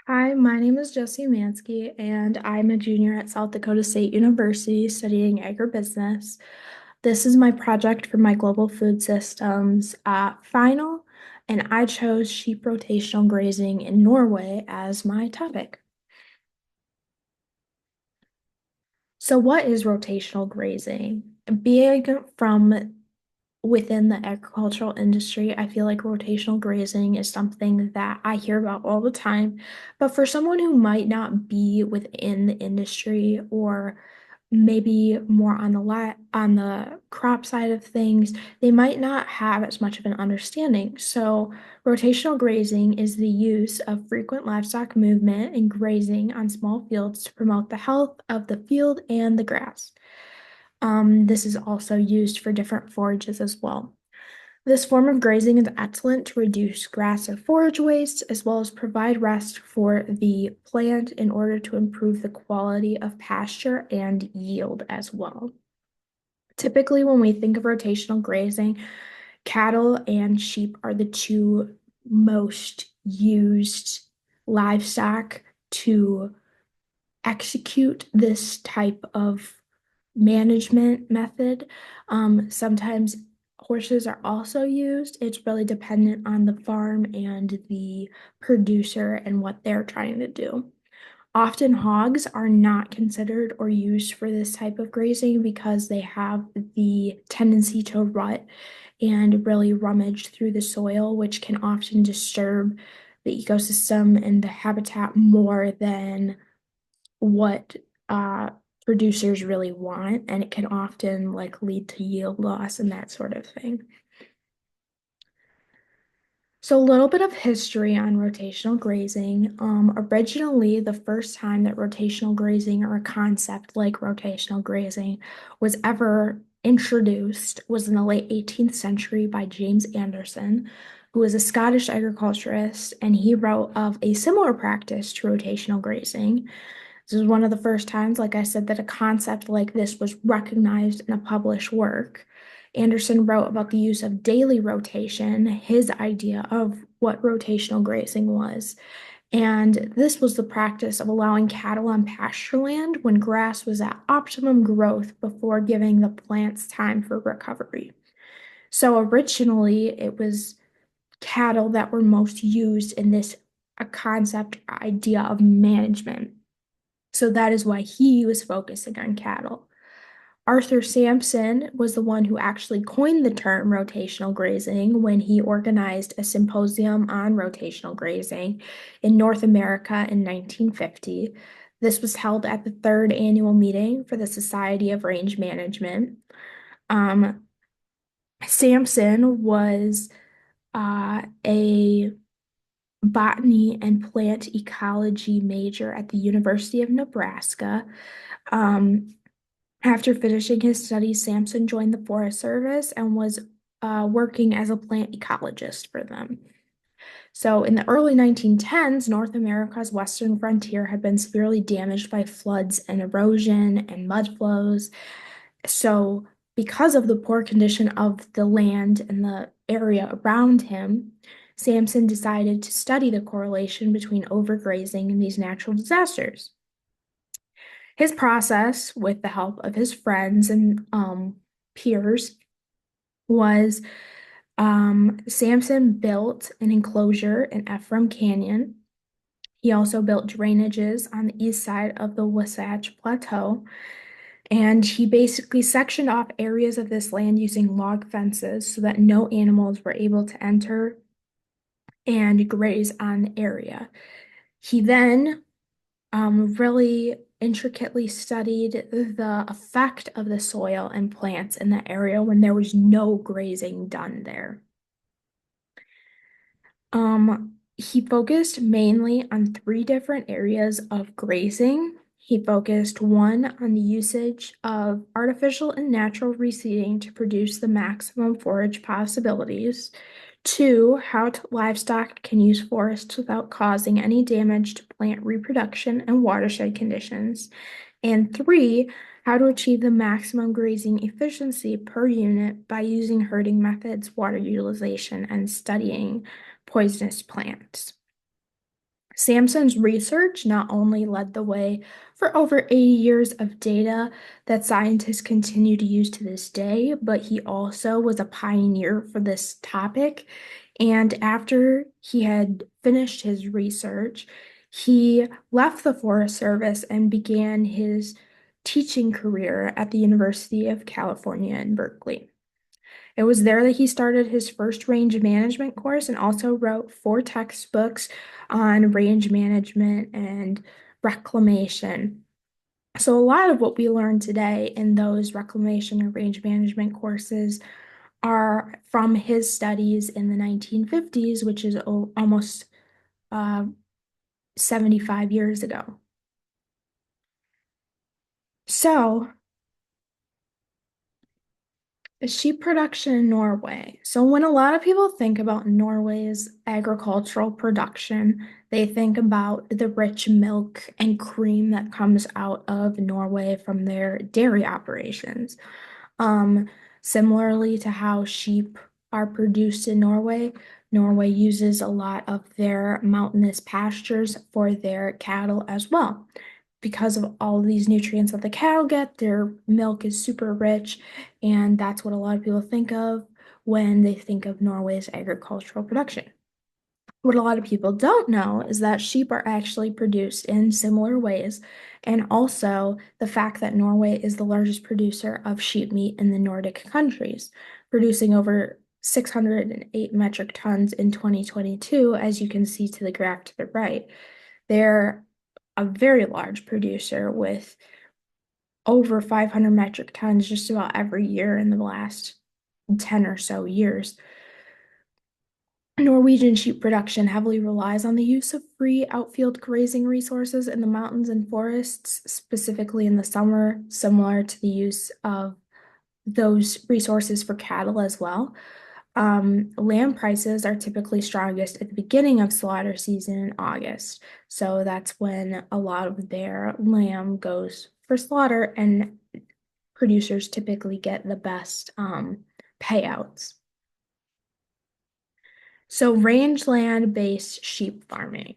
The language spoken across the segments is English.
Hi, my name is Jessie Mansky, and I'm a junior at South Dakota State University studying agribusiness. This is my project for my global food systems final, and I chose sheep rotational grazing in Norway as my topic. So, what is rotational grazing? Being from within the agricultural industry, I feel like rotational grazing is something that I hear about all the time. But for someone who might not be within the industry or maybe more on the crop side of things, they might not have as much of an understanding. So rotational grazing is the use of frequent livestock movement and grazing on small fields to promote the health of the field and the grass. This is also used for different forages as well. This form of grazing is excellent to reduce grass or forage waste, as well as provide rest for the plant in order to improve the quality of pasture and yield as well. Typically, when we think of rotational grazing, cattle and sheep are the two most used livestock to execute this type of management method. Sometimes horses are also used. It's really dependent on the farm and the producer and what they're trying to do. Often hogs are not considered or used for this type of grazing because they have the tendency to rut and really rummage through the soil, which can often disturb the ecosystem and the habitat more than what uh, producers really want, and it can often like lead to yield loss and that sort of thing. So a little bit of history on rotational grazing. Originally, the first time that rotational grazing or a concept like rotational grazing was ever introduced was in the late 18th century by James Anderson, who was a Scottish agriculturist, and he wrote of a similar practice to rotational grazing. This is one of the first times, like I said, that a concept like this was recognized in a published work. Anderson wrote about the use of daily rotation, his idea of what rotational grazing was. And this was the practice of allowing cattle on pasture land when grass was at optimum growth before giving the plants time for recovery. So originally, it was cattle that were most used in this a concept idea of management. So that is why he was focusing on cattle. Arthur Sampson was the one who actually coined the term rotational grazing when he organized a symposium on rotational grazing in North America in 1950. This was held at the third annual meeting for the Society of Range Management. Um, Sampson was a botany and plant ecology major at the University of Nebraska. Um, After finishing his studies, Sampson joined the Forest Service and was working as a plant ecologist for them. So, in the early 1910s, North America's western frontier had been severely damaged by floods and erosion and mud flows. So, because of the poor condition of the land and the area around him, Sampson decided to study the correlation between overgrazing and these natural disasters. His process, with the help of his friends and peers, was Samson built an enclosure in Ephraim Canyon. He also built drainages on the east side of the Wasatch Plateau, and he basically sectioned off areas of this land using log fences so that no animals were able to enter and graze on the area. He then really intricately studied the effect of the soil and plants in that area when there was no grazing done there. He focused mainly on three different areas of grazing. He focused one on the usage of artificial and natural reseeding to produce the maximum forage possibilities. Two, how livestock can use forests without causing any damage to plant reproduction and watershed conditions. And three, how to achieve the maximum grazing efficiency per unit by using herding methods, water utilization, and studying poisonous plants. Samson's research not only led the way for over 80 years of data that scientists continue to use to this day, but he also was a pioneer for this topic. And after he had finished his research, he left the Forest Service and began his teaching career at the University of California in Berkeley. It was there that he started his first range management course and also wrote four textbooks on range management and reclamation. So, a lot of what we learn today in those reclamation and range management courses are from his studies in the 1950s, which is almost uh, 75 years ago. So, sheep production in Norway. So, when a lot of people think about Norway's agricultural production, they think about the rich milk and cream that comes out of Norway from their dairy operations. Um, Similarly to how sheep are produced in Norway, Norway uses a lot of their mountainous pastures for their cattle as well. Because of all of these nutrients that the cattle get, their milk is super rich, and that's what a lot of people think of when they think of Norway's agricultural production. What a lot of people don't know is that sheep are actually produced in similar ways, and also the fact that Norway is the largest producer of sheep meat in the Nordic countries, producing over 608 metric tons in 2022, as you can see to the graph to the right. They're a very large producer with over 500 metric tons just about every year in the last 10 or so years. Norwegian sheep production heavily relies on the use of free outfield grazing resources in the mountains and forests, specifically in the summer, similar to the use of those resources for cattle as well. Lamb prices are typically strongest at the beginning of slaughter season in August. So that's when a lot of their lamb goes for slaughter, and producers typically get the best payouts. So, rangeland-based sheep farming.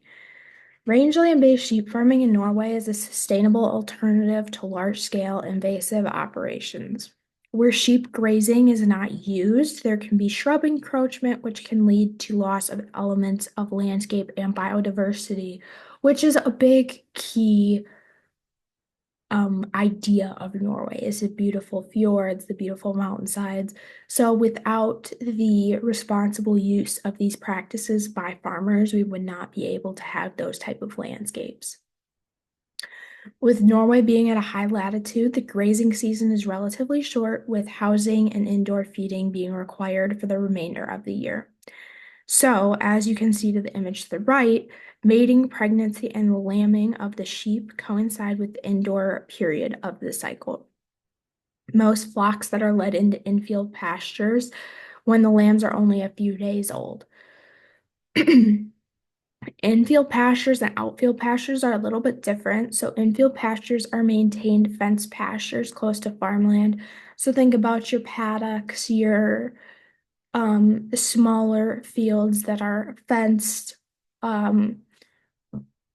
Rangeland-based sheep farming in Norway is a sustainable alternative to large-scale invasive operations. Where sheep grazing is not used, there can be shrub encroachment, which can lead to loss of elements of landscape and biodiversity, which is a big key idea of Norway is the beautiful fjords, the beautiful mountainsides. So without the responsible use of these practices by farmers, we would not be able to have those type of landscapes. With Norway being at a high latitude, the grazing season is relatively short, with housing and indoor feeding being required for the remainder of the year. So, as you can see to the image to the right, mating, pregnancy, and lambing of the sheep coincide with the indoor period of the cycle. Most flocks that are led into infield pastures when the lambs are only a few days old. Infield pastures and outfield pastures are a little bit different. So, infield pastures are maintained fenced pastures close to farmland. So, think about your paddocks, your smaller fields that are fenced. Um,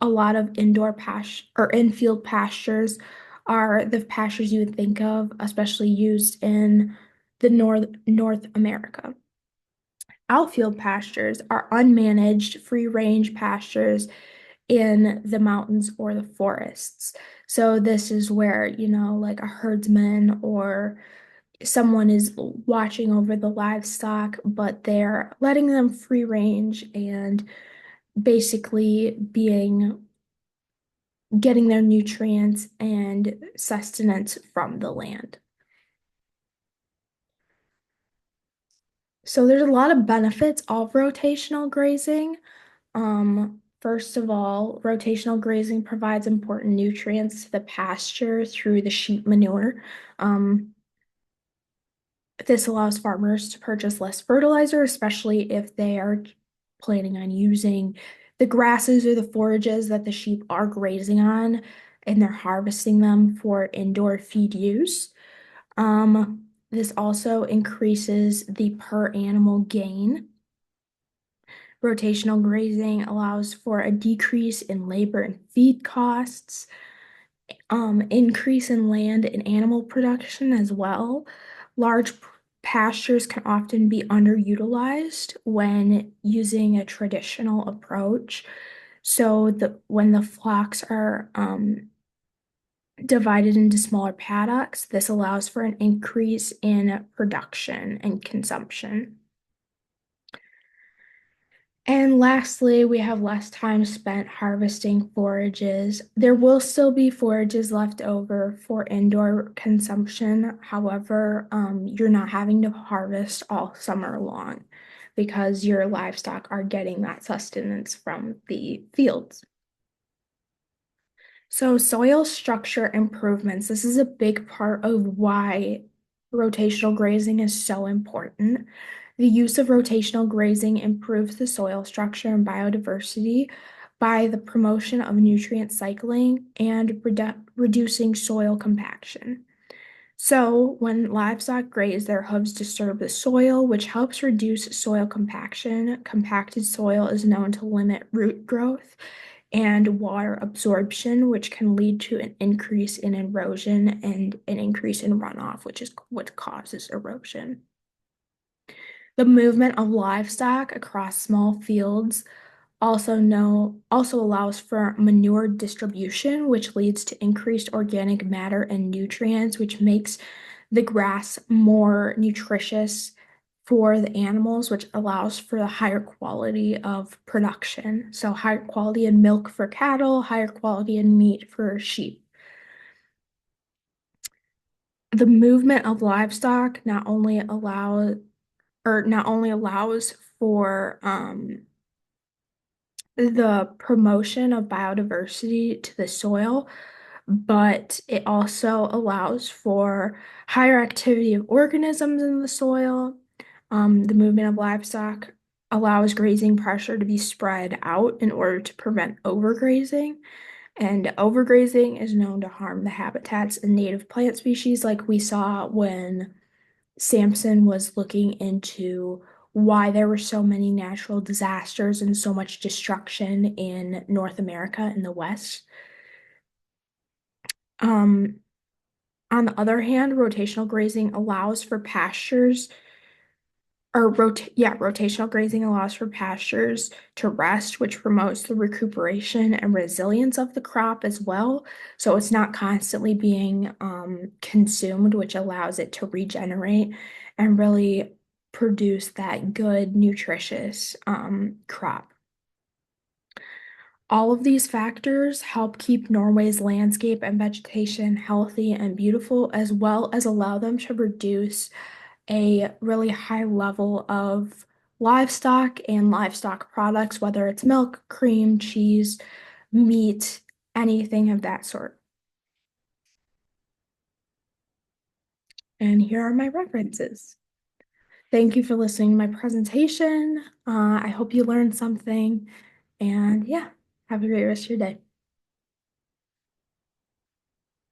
a lot of indoor pasture or infield pastures are the pastures you would think of, especially used in the North America. Outfield pastures are unmanaged, free-range pastures in the mountains or the forests. So this is where, like a herdsman or someone is watching over the livestock, but they're letting them free range and basically getting their nutrients and sustenance from the land. So there's a lot of benefits of rotational grazing. First of all, rotational grazing provides important nutrients to the pasture through the sheep manure. Um, this allows farmers to purchase less fertilizer, especially if they are planning on using the grasses or the forages that the sheep are grazing on, and they're harvesting them for indoor feed use. This also increases the per animal gain. Rotational grazing allows for a decrease in labor and feed costs, increase in land and animal production as well. Large pastures can often be underutilized when using a traditional approach. So when the flocks are divided into smaller paddocks, this allows for an increase in production and consumption. And lastly, we have less time spent harvesting forages. There will still be forages left over for indoor consumption. However, you're not having to harvest all summer long because your livestock are getting that sustenance from the fields. So soil structure improvements, this is a big part of why rotational grazing is so important. The use of rotational grazing improves the soil structure and biodiversity by the promotion of nutrient cycling and reducing soil compaction. So, when livestock graze, their hooves disturb the soil, which helps reduce soil compaction. Compacted soil is known to limit root growth and water absorption, which can lead to an increase in erosion and an increase in runoff, which is what causes erosion. The movement of livestock across small fields also allows for manure distribution, which leads to increased organic matter and nutrients, which makes the grass more nutritious for the animals, which allows for the higher quality of production. So higher quality in milk for cattle, higher quality in meat for sheep. The movement of livestock not only allows for the promotion of biodiversity to the soil, but it also allows for higher activity of organisms in the soil. The movement of livestock allows grazing pressure to be spread out in order to prevent overgrazing. And overgrazing is known to harm the habitats and native plant species, like we saw when Samson was looking into why there were so many natural disasters and so much destruction in North America in the West. Um, on the other hand, rotational grazing allows for pastures rotational grazing allows for pastures to rest, which promotes the recuperation and resilience of the crop as well. So it's not constantly being consumed, which allows it to regenerate and really produce that good, nutritious crop. All of these factors help keep Norway's landscape and vegetation healthy and beautiful, as well as allow them to reduce a really high level of livestock and livestock products, whether it's milk, cream, cheese, meat, anything of that sort. And here are my references. Thank you for listening to my presentation. I hope you learned something. And yeah, have a great rest of your day.